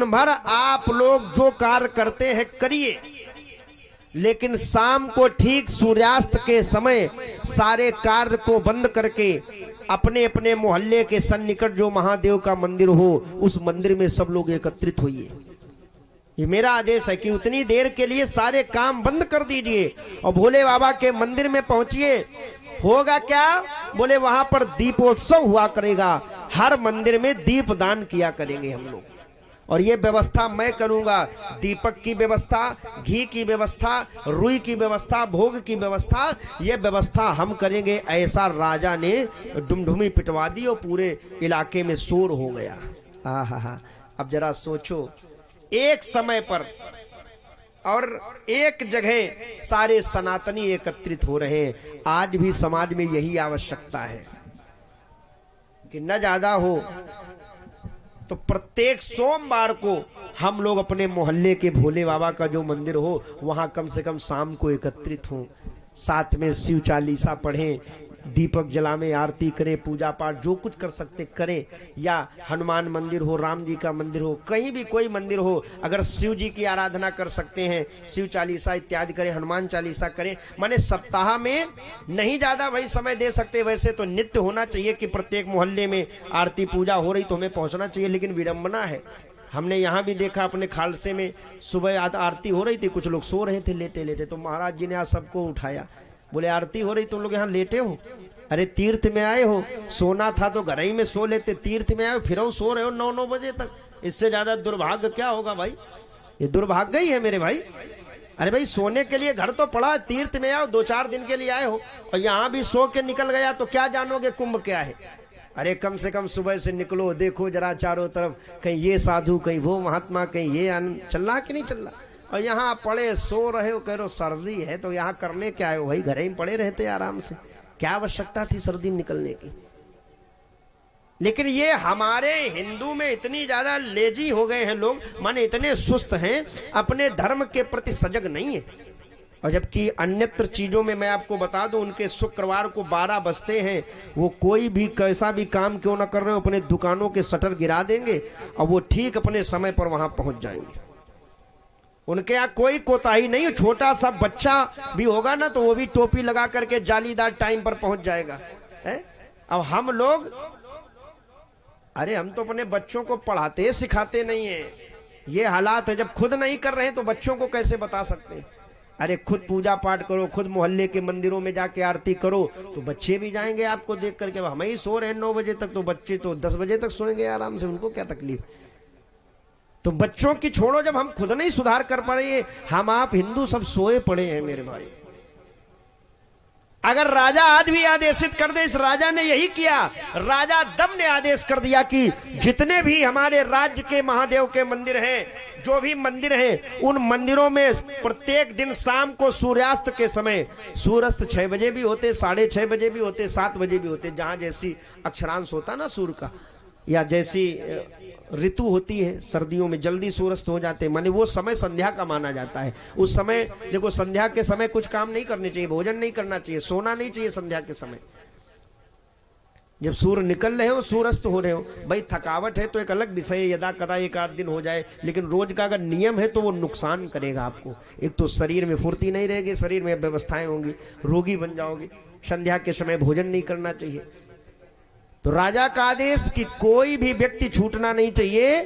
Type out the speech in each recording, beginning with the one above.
भर आप लोग जो कार्य करते हैं करिए, लेकिन शाम को ठीक सूर्यास्त के समय सारे कार्य को बंद करके अपने अपने मोहल्ले के सन्निकट जो महादेव का मंदिर हो उस मंदिर में सब लोग एकत्रित होइए। ये मेरा आदेश है कि उतनी देर के लिए सारे काम बंद कर दीजिए और भोले बाबा के मंदिर में पहुंचिए। होगा क्या? बोले वहां पर दीपोत्सव हुआ करेगा, हर मंदिर में दीप दान किया करेंगे हम लोग। और ये व्यवस्था मैं करूंगा, दीपक की व्यवस्था, घी की व्यवस्था, रुई की व्यवस्था, भोग की व्यवस्था, ये व्यवस्था हम करेंगे। ऐसा राजा ने डुमडुमी पिटवा दी और पूरे इलाके में शोर हो गया। आहा, अब जरा सोचो, एक समय पर और एक जगह सारे सनातनी एकत्रित हो रहे हैं। आज भी समाज में यही आवश्यकता है कि न ज्यादा हो तो प्रत्येक सोमवार को हम लोग अपने मोहल्ले के भोले बाबा का जो मंदिर हो वहां कम से कम शाम को एकत्रित हों, साथ में शिव चालीसा पढ़ें, दीपक जलावे, आरती करें, पूजा पाठ जो कुछ कर सकते करें। या हनुमान मंदिर हो, राम जी का मंदिर हो, कहीं भी कोई मंदिर हो, अगर शिव जी की आराधना कर सकते हैं, शिव चालीसा इत्यादि करें, हनुमान चालीसा करें। माने सप्ताह में नहीं ज्यादा भाई समय दे सकते, वैसे तो नित्य होना चाहिए कि प्रत्येक मोहल्ले में आरती पूजा हो रही तो हमें पहुंचना चाहिए। लेकिन विडंबना है, हमने यहाँ भी देखा अपने खालसे में सुबह आरती हो रही थी, कुछ लोग सो रहे थे लेटे लेटे, तो महाराज जी ने आज सबको उठाया, बोले आरती हो रही तुम लोग यहाँ लेटे हो? अरे तीर्थ में आए हो, सोना था तो घर ही में सो लेते, तीर्थ में आए हो फिर सो रहे हो 9-9 बजे तक। इससे ज्यादा दुर्भाग्य क्या होगा भाई? ये दुर्भाग्य ही है मेरे भाई। अरे भाई सोने के लिए घर तो पड़ा, तीर्थ में आओ, 2-4 दिन के लिए आए हो और यहाँ भी सो के निकल गया तो क्या जानोगे कुंभ क्या है? अरे कम से कम सुबह से निकलो, देखो जरा चारों तरफ, कहीं ये साधु, कहीं वो महात्मा, कहीं ये चल रहा कि नहीं चल रहा। और यहाँ पड़े सो रहे हो, कह रहे हो सर्दी है तो यहाँ करने क्या है भाई? घर ही पड़े रहते आराम से, क्या आवश्यकता थी सर्दी में निकलने की? लेकिन ये हमारे हिंदू में इतनी ज्यादा लेजी हो गए हैं लोग, माने इतने सुस्त हैं, अपने धर्म के प्रति सजग नहीं है। और जबकि अन्यत्र चीजों में मैं आपको बता दूं, उनके शुक्रवार को 12 बजते हैं, वो कोई भी कैसा भी काम क्यों ना कर रहे हो, अपने दुकानों के शटर गिरा देंगे और वो ठीक अपने समय पर वहां पहुंच जाएंगे। उनके यहाँ कोई कोताही नहीं। छोटा सा बच्चा भी होगा ना तो वो भी टोपी लगा करके जालीदार टाइम पर पहुंच जाएगा है? अब हम लोग, अरे हम तो अपने बच्चों को पढ़ाते सिखाते नहीं है। ये हालात है, जब खुद नहीं कर रहे हैं तो बच्चों को कैसे बता सकते हैं? अरे खुद पूजा पाठ करो, खुद मोहल्ले के मंदिरों में जाके आरती करो तो बच्चे भी जाएंगे आपको देख करके। हम ही सो रहे हैं 9 बजे तक, तो बच्चे तो 10 बजे तक सोएंगे आराम से, उनको क्या तकलीफ? तो बच्चों की छोड़ो, जब हम खुद नहीं सुधार कर पा रहे, हम आप हिंदू सब सोए पड़े हैं मेरे भाई। अगर राजा आज भी आदेशित कर दे, इस राजा ने यही किया, राजा दम ने आदेश कर दिया कि जितने भी हमारे राज्य के महादेव के मंदिर हैं, जो भी मंदिर हैं, उन मंदिरों में प्रत्येक दिन शाम को सूर्यास्त के समय, सूर्यास्त 6 बजे भी होते, 6:30 बजे भी होते, 7 बजे भी होते, जहां जैसी अक्षरांश होता ना सूर्य का, या जैसी ऋतु होती है, सर्दियों में जल्दी सूर्यास्त हो जाते हैं, माने वो समय संध्या का माना जाता है। उस समय देखो, संध्या के समय कुछ काम नहीं करने चाहिए, भोजन नहीं करना चाहिए, सोना नहीं चाहिए संध्या के समय। जब सूर्य निकल रहे हो, सूर्यास्त हो रहे हो, भाई थकावट है तो एक अलग विषय है, यदा कदा एक आध दिन हो जाए, लेकिन रोज का अगर नियम है तो वो नुकसान करेगा आपको। एक तो शरीर में फुर्ती नहीं रहेगी, शरीर में व्यवस्थाएं होंगी, रोगी बन जाओगे। संध्या के समय भोजन नहीं करना चाहिए। तो राजा का आदेश कि कोई भी व्यक्ति छूटना नहीं चाहिए,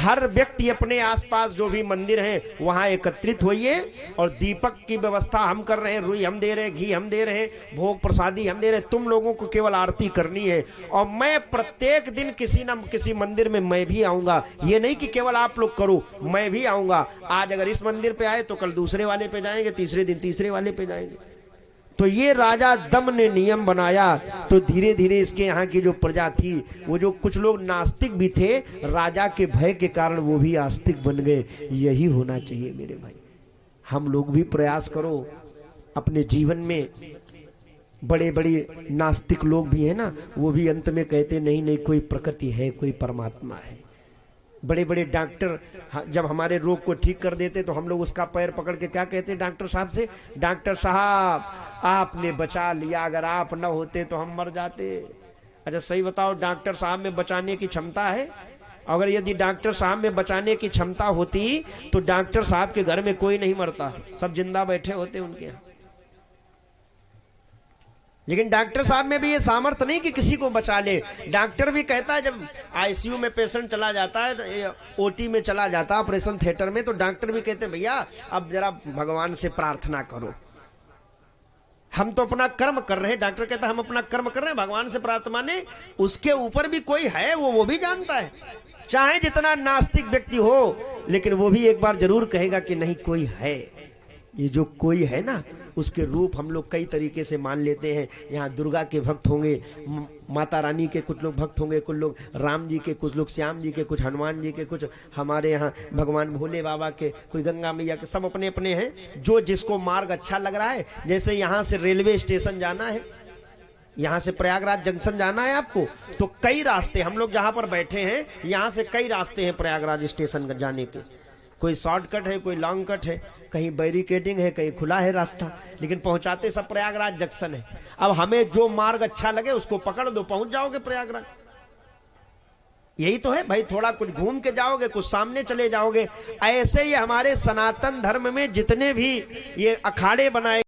हर व्यक्ति अपने आसपास जो भी मंदिर हैं वहां एकत्रित होइए। और दीपक की व्यवस्था हम कर रहे हैं, रुई हम दे रहे हैं, घी हम दे रहे हैं, भोग प्रसादी हम दे रहे हैं, तुम लोगों को केवल आरती करनी है। और मैं प्रत्येक दिन किसी न किसी मंदिर में मैं भी आऊंगा, ये नहीं कि केवल आप लोग करो, मैं भी आऊंगा। आज अगर इस मंदिर पे आए तो कल दूसरे वाले पे जाएंगे, तीसरे दिन तीसरे वाले पे जाएंगे। तो ये राजा दम ने नियम बनाया, तो धीरे धीरे इसके यहाँ की जो प्रजा थी, वो जो कुछ लोग नास्तिक भी थे, राजा के भय के कारण वो भी आस्तिक बन गए। यही होना चाहिए मेरे भाई। हम लोग भी प्रयास करो अपने जीवन में। बड़े बड़े नास्तिक लोग भी हैं ना, वो भी अंत में कहते नहीं नहीं कोई प्रकृति है, कोई परमात्मा है। बड़े बड़े डॉक्टर जब हमारे रोग को ठीक कर देते तो हम लोग उसका पैर पकड़ के क्या कहते हैं डॉक्टर साहब से? डॉक्टर साहब आपने बचा लिया, अगर आप न होते तो हम मर जाते। अच्छा सही बताओ, डॉक्टर साहब में बचाने की क्षमता है? अगर यदि डॉक्टर साहब में बचाने की क्षमता होती तो डॉक्टर साहब के घर में कोई नहीं मरता, सब जिंदा बैठे होते उनके यहाँ। लेकिन डॉक्टर साहब में भी ये सामर्थ्य नहीं कि किसी को बचा ले। डॉक्टर भी कहता है, जब आईसीयू में पेशेंट चला जाता है, ओटी में चला जाता है, ऑपरेशन थिएटर में, तो डॉक्टर भी कहते हैं भैया अब जरा भगवान से प्रार्थना करो, हम तो अपना कर्म कर रहे हैं। डॉक्टर कहता है हम अपना कर्म कर रहे हैं, भगवान से प्रार्थना ने, उसके ऊपर भी कोई है, वो भी जानता है। चाहे जितना नास्तिक व्यक्ति हो, लेकिन वो भी एक बार जरूर कहेगा कि नहीं कोई है। ये जो कोई है ना, उसके रूप हम लोग कई तरीके से मान लेते हैं। यहाँ दुर्गा के भक्त होंगे, माता रानी के कुछ लोग भक्त होंगे, कुछ लोग राम जी के, कुछ लोग श्याम जी के, कुछ हनुमान जी के, कुछ हमारे यहाँ भगवान भोले बाबा के, कोई गंगा मैया के, सब अपने अपने हैं। जो जिसको मार्ग अच्छा लग रहा है, जैसे यहाँ से रेलवे स्टेशन जाना है, यहाँ से प्रयागराज जंक्शन जाना है आपको, तो कई रास्ते, हम लोग जहाँ पर बैठे हैं यहाँ से कई रास्ते हैं प्रयागराज स्टेशन जाने के। कोई शॉर्टकट है, कोई लॉन्ग कट है, कहीं बैरिकेडिंग है, कहीं खुला है रास्ता, लेकिन पहुंचाते सब प्रयागराज जंक्शन है। अब हमें जो मार्ग अच्छा लगे उसको पकड़ दो, पहुंच जाओगे प्रयागराज। यही तो है भाई, थोड़ा कुछ घूम के जाओगे, कुछ सामने चले जाओगे। ऐसे ही हमारे सनातन धर्म में जितने भी ये अखाड़े बनाए